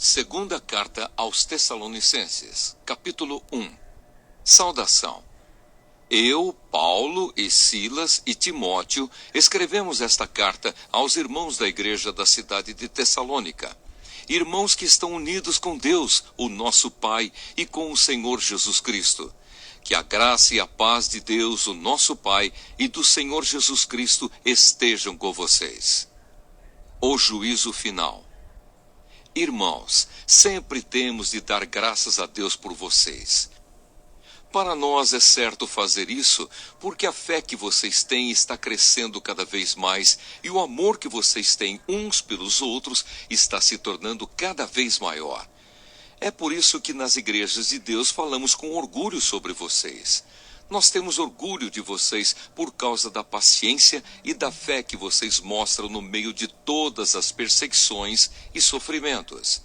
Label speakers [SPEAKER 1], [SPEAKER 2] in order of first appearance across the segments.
[SPEAKER 1] Segunda carta aos Tessalonicenses, capítulo 1. Saudação. Eu, Paulo e Silas e Timóteo escrevemos esta carta aos irmãos da igreja da cidade de Tessalônica, irmãos que estão unidos com Deus, o nosso Pai, e com o Senhor Jesus Cristo. Que a graça e a paz de Deus, o nosso Pai, e do Senhor Jesus Cristo estejam com vocês. O juízo final. Irmãos, sempre temos de dar graças a Deus por vocês. Para nós é certo fazer isso, porque a fé que vocês têm está crescendo cada vez mais e o amor que vocês têm uns pelos outros está se tornando cada vez maior. É por isso que nas igrejas de Deus falamos com orgulho sobre vocês. Nós temos orgulho de vocês por causa da paciência e da fé que vocês mostram no meio de todas as perseguições e sofrimentos.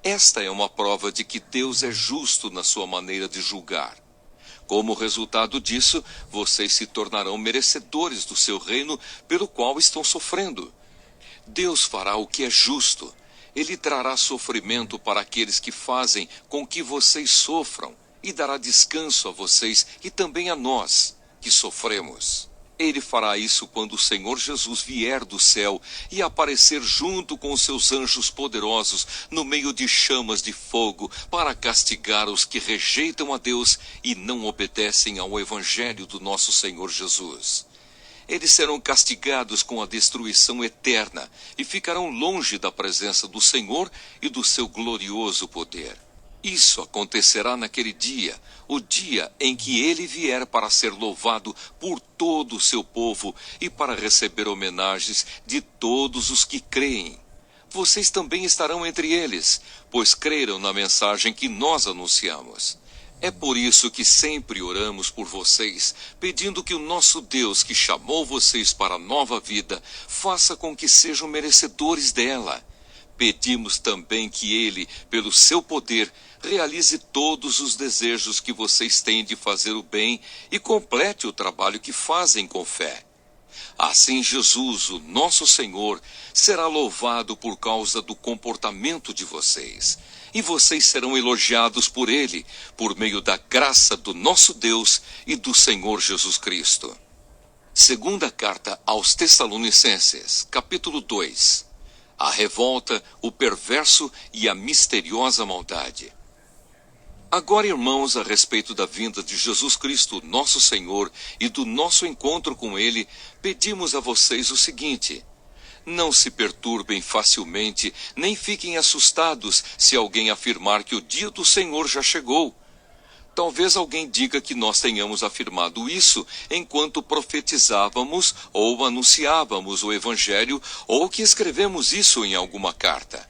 [SPEAKER 1] Esta é uma prova de que Deus é justo na sua maneira de julgar. Como resultado disso, vocês se tornarão merecedores do seu reino pelo qual estão sofrendo. Deus fará o que é justo. Ele trará sofrimento para aqueles que fazem com que vocês sofram e dará descanso a vocês e também a nós, que sofremos. Ele fará isso quando o Senhor Jesus vier do céu e aparecer junto com os seus anjos poderosos no meio de chamas de fogo para castigar os que rejeitam a Deus e não obedecem ao Evangelho do nosso Senhor Jesus. Eles serão castigados com a destruição eterna e ficarão longe da presença do Senhor e do seu glorioso poder. Isso acontecerá naquele dia, o dia em que ele vier para ser louvado por todo o seu povo e para receber homenagens de todos os que creem. Vocês também estarão entre eles, pois creram na mensagem que nós anunciamos. É por isso que sempre oramos por vocês, pedindo que o nosso Deus, que chamou vocês para a nova vida, faça com que sejam merecedores dela. Pedimos também que Ele, pelo seu poder, realize todos os desejos que vocês têm de fazer o bem e complete o trabalho que fazem com fé. Assim Jesus, o nosso Senhor, será louvado por causa do comportamento de vocês. E vocês serão elogiados por Ele, por meio da graça do nosso Deus e do Senhor Jesus Cristo. Segunda carta aos Tessalonicenses, capítulo 2. A revolta, o perverso e a misteriosa maldade. Agora, irmãos, a respeito da vinda de Jesus Cristo, nosso Senhor, e do nosso encontro com Ele, pedimos a vocês o seguinte: não se perturbem facilmente, nem fiquem assustados se alguém afirmar que o dia do Senhor já chegou. Talvez alguém diga que nós tenhamos afirmado isso enquanto profetizávamos ou anunciávamos o Evangelho ou que escrevemos isso em alguma carta.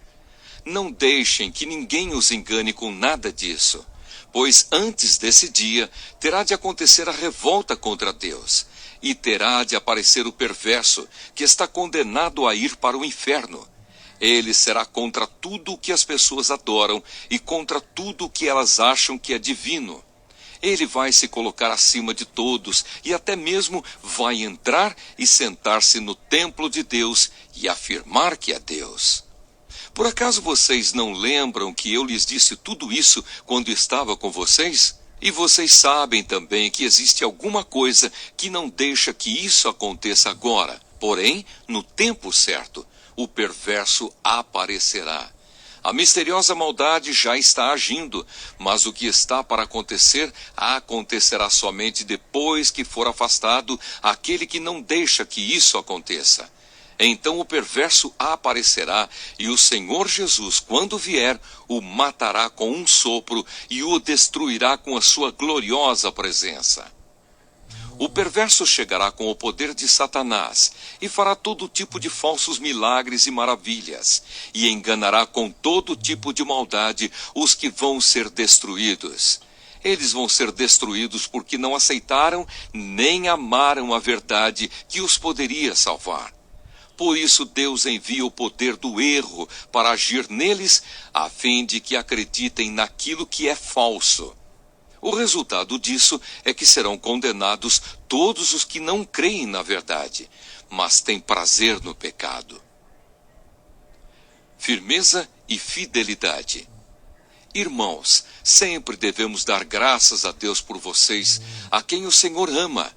[SPEAKER 1] Não deixem que ninguém os engane com nada disso, pois antes desse dia terá de acontecer a revolta contra Deus, e terá de aparecer o perverso, que está condenado a ir para o inferno. Ele será contra tudo o que as pessoas adoram e contra tudo o que elas acham que é divino. Ele vai se colocar acima de todos e até mesmo vai entrar e sentar-se no templo de Deus e afirmar que é Deus. Por acaso vocês não lembram que eu lhes disse tudo isso quando estava com vocês? E vocês sabem também que existe alguma coisa que não deixa que isso aconteça agora. Porém, no tempo certo, o perverso aparecerá. A misteriosa maldade já está agindo, mas o que está para acontecer, acontecerá somente depois que for afastado aquele que não deixa que isso aconteça. Então o perverso aparecerá, e o Senhor Jesus, quando vier, o matará com um sopro e o destruirá com a sua gloriosa presença. O perverso chegará com o poder de Satanás e fará todo tipo de falsos milagres e maravilhas, e enganará com todo tipo de maldade os que vão ser destruídos. Eles vão ser destruídos porque não aceitaram nem amaram a verdade que os poderia salvar. Por isso Deus envia o poder do erro para agir neles, a fim de que acreditem naquilo que é falso. O resultado disso é que serão condenados todos os que não creem na verdade, mas têm prazer no pecado. Firmeza e fidelidade. Irmãos, sempre devemos dar graças a Deus por vocês, a quem o Senhor ama,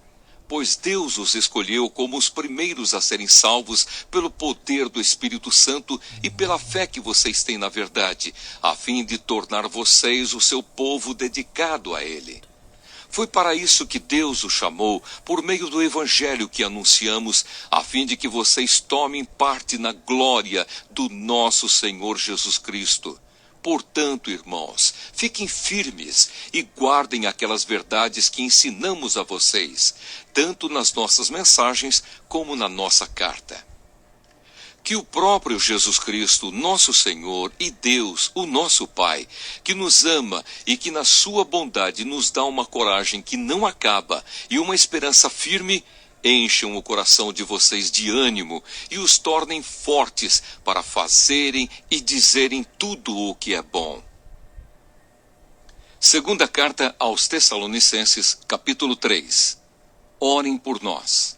[SPEAKER 1] pois Deus os escolheu como os primeiros a serem salvos pelo poder do Espírito Santo e pela fé que vocês têm na verdade, a fim de tornar vocês o seu povo dedicado a Ele. Foi para isso que Deus o chamou, por meio do Evangelho que anunciamos, a fim de que vocês tomem parte na glória do nosso Senhor Jesus Cristo. Portanto, irmãos, fiquem firmes e guardem aquelas verdades que ensinamos a vocês, tanto nas nossas mensagens como na nossa carta. Que o próprio Jesus Cristo, nosso Senhor, e Deus, o nosso Pai, que nos ama e que na sua bondade nos dá uma coragem que não acaba e uma esperança firme, encham o coração de vocês de ânimo e os tornem fortes para fazerem e dizerem tudo o que é bom. Segunda carta aos Tessalonicenses, capítulo 3. Orem por nós.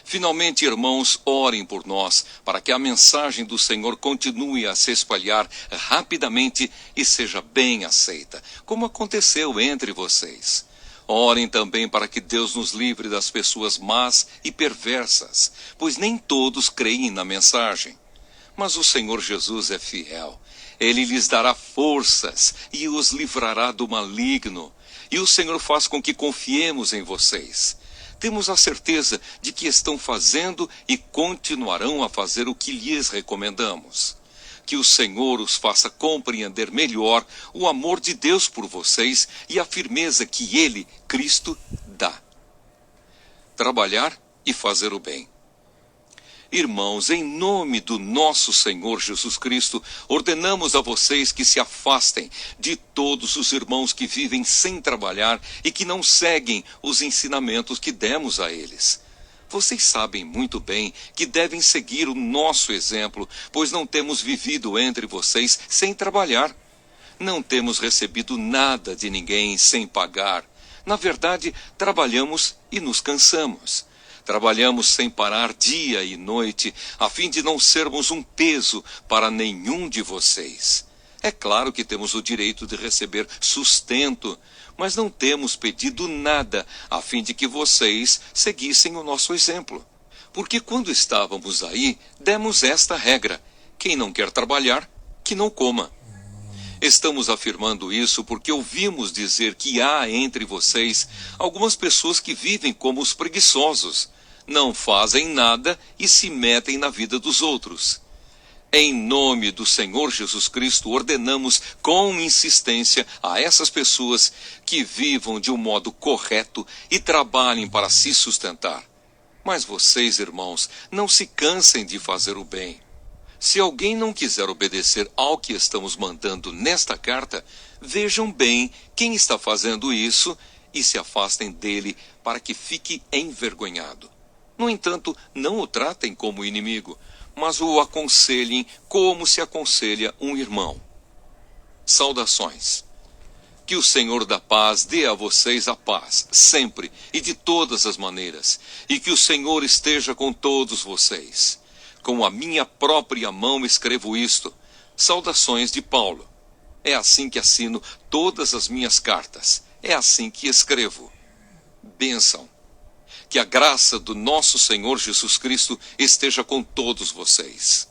[SPEAKER 1] Finalmente, irmãos, orem por nós, para que a mensagem do Senhor continue a se espalhar rapidamente e seja bem aceita, como aconteceu entre vocês. Orem também para que Deus nos livre das pessoas más e perversas, pois nem todos creem na mensagem. Mas o Senhor Jesus é fiel. Ele lhes dará forças e os livrará do maligno. E o Senhor faz com que confiemos em vocês. Temos a certeza de que estão fazendo e continuarão a fazer o que lhes recomendamos. Que o Senhor os faça compreender melhor o amor de Deus por vocês e a firmeza que Ele, Cristo, dá. Trabalhar e fazer o bem. Irmãos, em nome do nosso Senhor Jesus Cristo, ordenamos a vocês que se afastem de todos os irmãos que vivem sem trabalhar e que não seguem os ensinamentos que demos a eles. Vocês sabem muito bem que devem seguir o nosso exemplo, pois não temos vivido entre vocês sem trabalhar. Não temos recebido nada de ninguém sem pagar. Na verdade, trabalhamos e nos cansamos. Trabalhamos sem parar dia e noite, a fim de não sermos um peso para nenhum de vocês. É claro que temos o direito de receber sustento, mas não temos pedido nada a fim de que vocês seguissem o nosso exemplo. Porque quando estávamos aí, demos esta regra: quem não quer trabalhar, que não coma. Estamos afirmando isso porque ouvimos dizer que há entre vocês algumas pessoas que vivem como os preguiçosos, não fazem nada e se metem na vida dos outros. Em nome do Senhor Jesus Cristo, ordenamos com insistência a essas pessoas que vivam de um modo correto e trabalhem para se sustentar. Mas vocês, irmãos, não se cansem de fazer o bem. Se alguém não quiser obedecer ao que estamos mandando nesta carta, vejam bem quem está fazendo isso e se afastem dele para que fique envergonhado. No entanto, não o tratem como inimigo, mas o aconselhem como se aconselha um irmão. Saudações. Que o Senhor da paz dê a vocês a paz, sempre e de todas as maneiras, e que o Senhor esteja com todos vocês. Com a minha própria mão escrevo isto. Saudações de Paulo. É assim que assino todas as minhas cartas. É assim que escrevo. Bênção. Que a graça do nosso Senhor Jesus Cristo esteja com todos vocês.